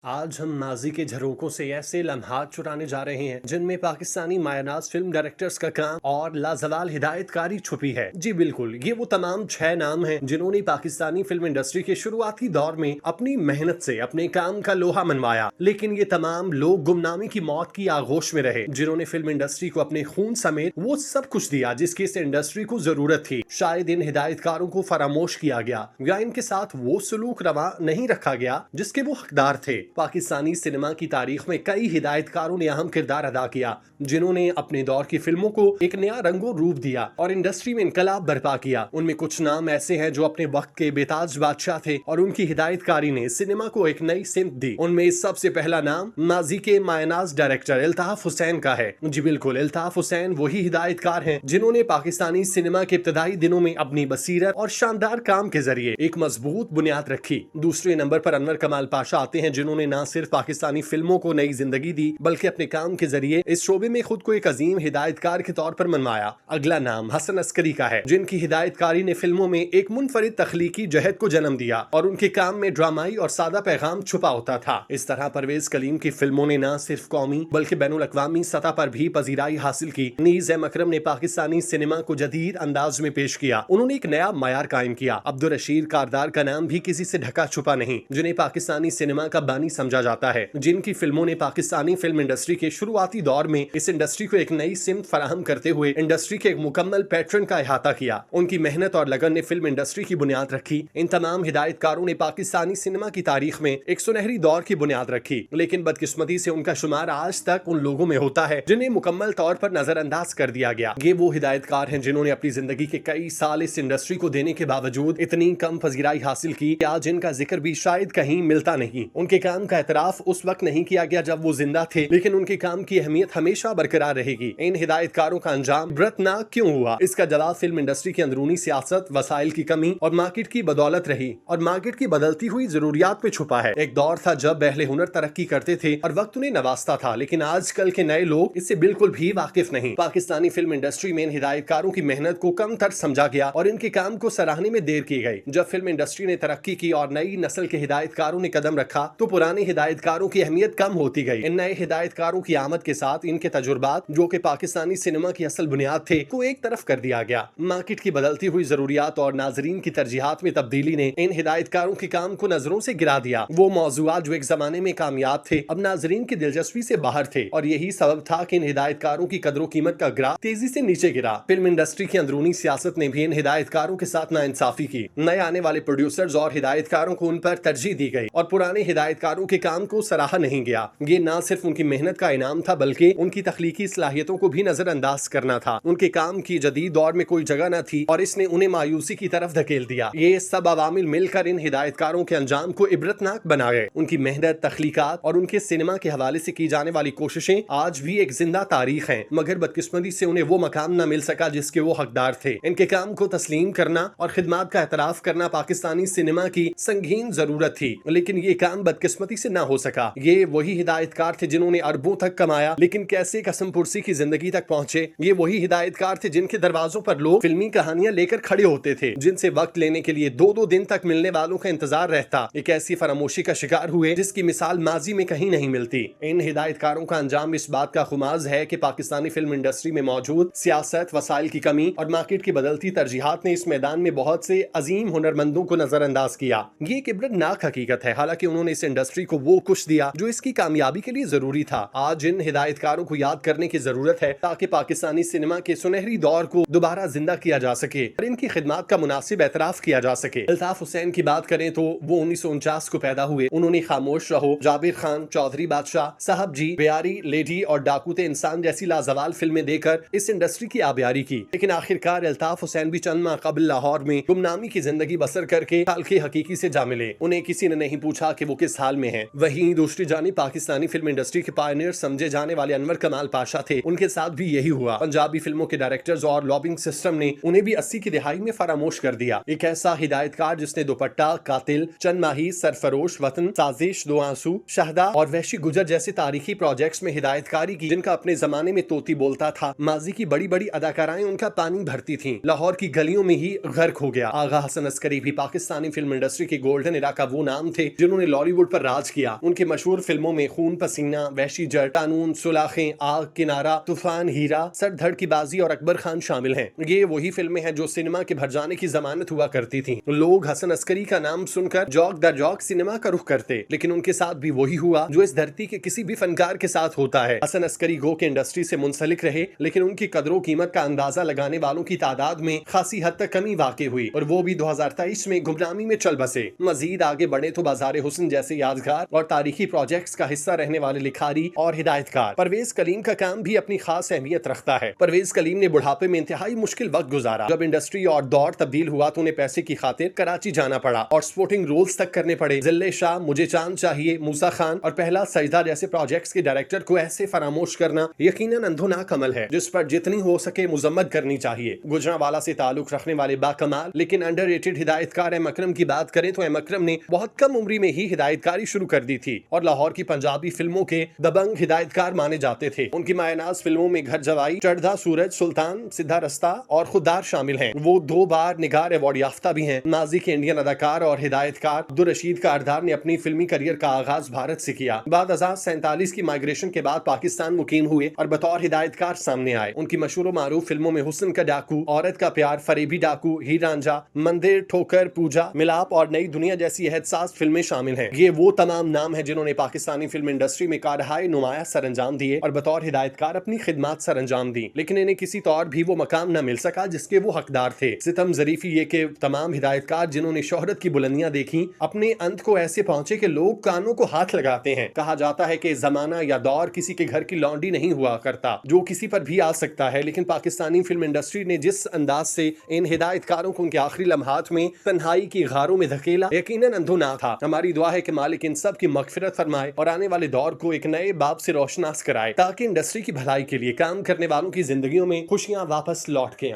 आज हम माजी के झरोकों से ऐसे लम्हात चुराने जा रहे हैं जिनमें पाकिस्तानी मायनाज फिल्म डायरेक्टर्स का काम और लाजवाल हिदायतकारी छुपी है। जी बिल्कुल, ये वो तमाम 6 नाम हैं जिन्होंने पाकिस्तानी फिल्म इंडस्ट्री के शुरुआती दौर में अपनी मेहनत से अपने काम का लोहा मनवाया। लेकिन ये तमाम लोग गुमनामी की मौत की आगोश में रहे, जिन्होंने फिल्म इंडस्ट्री को अपने खून समेत वो सब कुछ दिया जिसकी इस इंडस्ट्री को जरूरत थी। शायद इन हिदायतकारों को फरामोश किया गया या इनके साथ वो सलूक रवा नहीं रखा गया जिसके वो हकदार थे। पाकिस्तानी सिनेमा की तारीख में कई हिदायतकारों ने अहम किरदार अदा किया, जिन्होंने अपने दौर की फिल्मों को एक नया रंगो रूप दिया और इंडस्ट्री में इनकलाब बर्पा किया। उनमें कुछ नाम ऐसे हैं जो अपने वक्त के बेताज बादशाह थे और उनकी हिदायतकारी ने सिनेमा को एक नई सिमत दी। उनमें सबसे पहला नाम माजी के मायनाज डायरेक्टर इल्ताफ हुसैन का है। जी बिल्कुल, इल्ताफ हुसैन वही हिदायतकार हैं जिन्होंने पाकिस्तानी सिनेमा के इब्तदाई दिनों में अपनी बसीरत और शानदार काम के जरिए एक मजबूत बुनियाद रखी। दूसरे नंबर पर अनवर कमाल पाशा आते हैं, जिन्होंने न सिर्फ पाकिस्तानी फिल्मों को नई जिंदगी दी बल्कि अपने काम के जरिए इस शोबे में खुद को एक अजीम हिदायतकार के तौर पर मनवाया। अगला नाम हसन अस्करी का है, जिनकी हिदायतकारी ने फिल्मों में एक मुनफरिद तख्लीकी जहद को जन्म दिया और उनके काम में ड्रामाई और सादा पैगाम छुपा होता था। इस तरह परवेज कलीम की फिल्मों ने न सिर्फ कौमी बल्कि बैनुल अक़वामी सतह पर भी पजीराई हासिल की। नीज़ एम अकरम ने पाकिस्तानी सिनेमा को जदीद अंदाज में पेश किया। उन्होंने एक नया मयार कायम किया। अब्दुल रशीद कारदार का नाम भी किसी से ढका छुपा नहीं, जिन्हें पाकिस्तानी सिनेमा का बानी समझा जाता है, जिनकी फिल्मों ने पाकिस्तानी फिल्म इंडस्ट्री के शुरुआती दौर में इस इंडस्ट्री को एक नई सिमत फराहम करते हुए इंडस्ट्री के एक मुकम्मल पैटर्न का अहाता किया। उनकी मेहनत और लगन ने फिल्म इंडस्ट्री की बुनियाद रखी। इन तमाम हिदायतकारों ने पाकिस्तानी सिनेमा की तारीख में एक सुनहरी दौर की बुनियाद रखी, लेकिन बदकिस्मती से उनका शुमार आज तक उन लोगों में होता है जिन्हें मुकम्मल तौर पर नजरअंदाज कर दिया गया। ये वो हिदायतकार हैं जिन्होंने अपनी जिंदगी के कई साल इस इंडस्ट्री को देने के बावजूद इतनी कम पजीराई हासिल की कि आज इनका जिक्र भी शायद कहीं मिलता नहीं। उनके काम का एतराफ उस वक्त नहीं किया गया जब वो जिंदा थे, लेकिन उनके काम की अहमियत हमेशा बरकरार रहेगी। इन हिदायतकारों का अंजाम इबरतनाक क्यों हुआ? इसका जवाब फिल्म इंडस्ट्री की अंदरूनी सियासत, वसाइल की कमी और मार्केट की बदौलत रही और मार्केट की बदलती हुई जरूरियात में छुपा है। एक दौर था जब अहले हुनर तरक्की करते थे और वक्त उन्हें नवाजता था, लेकिन आजकल के नए लोग इससे बिल्कुल भी वाकिफ नहीं। पाकिस्तानी फिल्म इंडस्ट्री में इन हिदायतकारों की मेहनत को कम तर समझा गया और इनके काम को सराहने में देर की गई। जब फिल्म इंडस्ट्री ने तरक्की की और नई नस्ल के हिदायतकारों ने कदम रखा तो पुराने हिदायतकारों की अहमियत कम होती गई। इन नए हिदायतकारों की आमद के साथ इनके तजुर्बात, जो कि पाकिस्तानी सिनेमा की असल बुनियाद थे, को एक तरफ कर दिया गया। मार्केट की बदलती हुई जरूरियात और नाजरीन की तरजीहात में तब्दीली ने इन हिदायतकारों के काम को नजरों से गिरा दिया। वो मौजूआत जो एक जमाने में कामयाब थे अब नाजरीन की दिलचस्पी से बाहर थे और यही सबब था कि इन हिदायतकारों की कदर कीमत का ग्राफ तेजी से नीचे गिरा। फिल्म इंडस्ट्री की अंदरूनी सियासत ने भी इन हिदायतकारों के साथ नाइंसाफी की। नए आने वाले प्रोड्यूसर्स और हिदायतकारों को उन पर तरजीह दी गई और पुराने हिदायतकारों के काम को सराहा नहीं गया। ये न सिर्फ उनकी मेहनत का इनाम था बल्कि उनकी तख्लीकी सलाहियतों को भी नजरअंदाज करना था। उनके काम की जदीद दौर में कोई जगह न थी और इसने उन्हें मायूसी की तरफ धकेल दिया। ये सब अवामिल मिलकर इन हिदायतकारों के अंजाम को इबरतनाक बना गए। उनकी मेहनत, तख्लीकात और उनके सिनेमा के हवाले से की जाने वाली कोशिशें आज भी एक जिंदा तारीख हैं, मगर बदकिस्मती से उन्हें वो मकाम न मिल सका जिसके वो हकदार थे। इनके काम को तस्लीम करना और खिदमात का एतराफ करना पाकिस्तानी सिनेमा की संगीन जरूरत थी, लेकिन ये काम बदकिस्मती से न हो सका। ये वही हिदायतकार थे जिन्होंने अरबों तक कमाया लेकिन कैसे कसम पुरसी की जिंदगी तक पहुंचे। ये वही हिदायतकार थे जिनके दरवाजों पर लोग फिल्मी कहानियां लेकर खड़े होते थे, जिनसे वक्त लेने के लिए 2-2 दिन तक मिलने वालों का इंतजार रहता। एक ऐसी फरामोशी का शिकार हुए जिसकी मिसाल माजी में कहीं नहीं मिलती। इन हिदायतकारों का अंजाम इस बात का खुमाज है कि पाकिस्तानी फिल्म इंडस्ट्री में मौजूद सियासत, वसाइल की कमी और मार्केट की बदलती तरजीहात ने इस मैदान में बहुत से अजीम हुनरमंदों को नजरअंदाज किया। ये एक इबरतनाक हकीकत है। हालांकि उन्होंने इस इंडस्ट्री को वो कुछ दिया जो इसकी कामयाबी के लिए जरूरी था। आज इन हिदायतकारों को याद करने की जरूरत है ताकि पाकिस्तानी सिनेमा के सुनहरी दौर को दोबारा जिंदा किया जा सके और इनकी खिदमत का मुनासिब एतराफ किया जा सके। इल्ताफ हुसैन की बात करें तो वो 1949 को पैदा हुए। उन्होंने खामोश रहो, जाबिर खान, चौधरी बादशाह, साहब जी, बेयारी, लेडी और डाकूते इंसान जैसी लाजवाल फिल्में देकर इस इंडस्ट्री की आबियारी की, लेकिन आखिरकार इल्ताफ हुसैन भी चंद माह कबल लाहौर में गुमनामी की जिंदगी बसर करके हाल के हकीकी से जा मिले। उन्हें किसी ने नहीं पूछा कि वो किस हाल में हैं। वहीं दूसरी जानिब पाकिस्तानी फिल्म इंडस्ट्री के पायनियर समझे जाने वाले अनवर कमाल पाशा थे। उनके साथ भी यही हुआ। पंजाबी फिल्मों के डायरेक्टर्स और लॉबिंग सिस्टम ने उन्हें भी 80 की दिहाई में फरामोश कर दिया। एक ऐसा हिदायतकार जिसने दुपट्टा, कातिल, चंद माही, सरफरोश, वतन, साजिश, दो आंसू, शहदा और वहशी गुजर जैसे तारीखी प्रोजेक्ट्स में हिदायतकारी की, जिनका अपने जमाने में तोती बोलता था। माजी की बड़ी बड़ी अदाकाराएं उनका पानी भरती थीं। लाहौर की गलियों में ही गर्क हो गया। आगा हसन अस्करी भी पाकिस्तानी फिल्म इंडस्ट्री के गोल्डन इरा का वो नाम थे जिन्होंने लॉलीवुड पर राज राज किया। उनके मशहूर फिल्मों में खून पसीना, वहशी जट, कानून, सुलाखें, आग, किनारा, तूफान, हीरा, सर धड़ की बाजी और अकबर खान शामिल हैं। ये वही फिल्में हैं जो सिनेमा के भर जाने की जमानत हुआ करती थी। लोग हसन अस्करी का नाम सुनकर जौक दर जौक सिनेमा का रुख करते, लेकिन उनके साथ भी वही हुआ जो इस धरती के किसी भी फनकार के साथ होता है। हसन अस्करी गो के इंडस्ट्री से मुंसलिक रहे, लेकिन उनकी कदरों कीमत का अंदाजा लगाने वालों की तादाद में खासी हद तक कमी वाकई हुई और वो भी 2023 में गुमनामी में चल बसे। मजीद आगे बढ़े तो बाजार हुस्न जैसे यादगार और तारीखी प्रोजेक्ट्स का हिस्सा रहने वाले लिखारी और हिदायतकार परवेज कलीम का काम भी अपनी खास अहमियत रखता है। परवेज कलीम ने बुढ़ापे में इंतहाई मुश्किल वक्त गुजारा। जब इंडस्ट्री और दौर तब्दील हुआ तो उन्हें पैसे की खातिर कराची जाना पड़ा और स्पोर्टिंग रोल्स तक करने पड़े। जिल्ले शाह, मुझे चांद चाहिए, मूसा खान और पहला सजदा जैसे प्रोजेक्ट्स के डायरेक्टर को ऐसे फरामोश करना यकीनन अंधोनाक अमल है जिस पर जितनी हो सके मुजम्मत करनी चाहिए। गुजरांवाला से ताल्लुक रखने वाले बाकमाल लेकिन अंडररेटेड हिदायतकार एम अकरम की बात करें तो एम अकरम ने बहुत कम उम्र में ही हिदायतकारी शुरू कर दी थी और लाहौर की पंजाबी फिल्मों के दबंग हिदायतकार माने जाते थे। उनकी मायनाज फिल्मों में घर जवाई, चढ़दा सूरज, सुल्तान, सीधा रास्ता और खुददार शामिल हैं। वो 2 बार निगार अवार्ड याफ्ता भी हैं। माजी के इंडियन अदाकार और हिदायतकार अब्दुल रशीद कारदार ने अपनी फिल्मी करियर का आगाज भारत से किया। बाद 1947 की माइग्रेशन के बाद पाकिस्तान मुकीम हुए और बतौर हिदायतकार सामने आए। उनकी मशहूर मारूफ फिल्मों में हुस्न का डाकू, औरत का प्यार, फरेबी डाकू, हीर रांझा, मंदिर, ठोकर, पूजा, मिलाप और नई दुनिया जैसी एहसास फिल्में शामिल हैं। ये वो तमाम नाम हैं जिन्होंने पाकिस्तानी फिल्म इंडस्ट्री में कारहाय नुमाया सरंजाम दिए और बतौर हिदायतकार अपनी खिदमत सरंजाम दी, लेकिन इन्हें किसी तौर भी वो मकाम न मिल सका जिसके वो हकदार थे। सितम ज़रीफी ये कि तमाम हिदायतकार जिन्होंने शोहरत की बुलंदियां देखी अपने अंत को ऐसे पहुंचे कि लोग कानों को हाथ लगाते हैं। कहा जाता है कि जमाना या दौर किसी के घर की लौंडी नहीं हुआ करता जो किसी पर भी आ सकता है, लेकिन पाकिस्तानी फिल्म इंडस्ट्री ने जिस अंदाज से इन हिदायतकारों को उनके आखिरी लम्हात में तन्हाई की गारों में धकेला यकीनन अंधोनाक था। हमारी दुआ है कि मालिक इन सब की मगफिरत फरमाए और आने वाले दौर को एक नए बाब से रोशनास कराए ताकि इंडस्ट्री की भलाई के लिए काम करने वालों की जिंदगियों में खुशियां वापस लौट के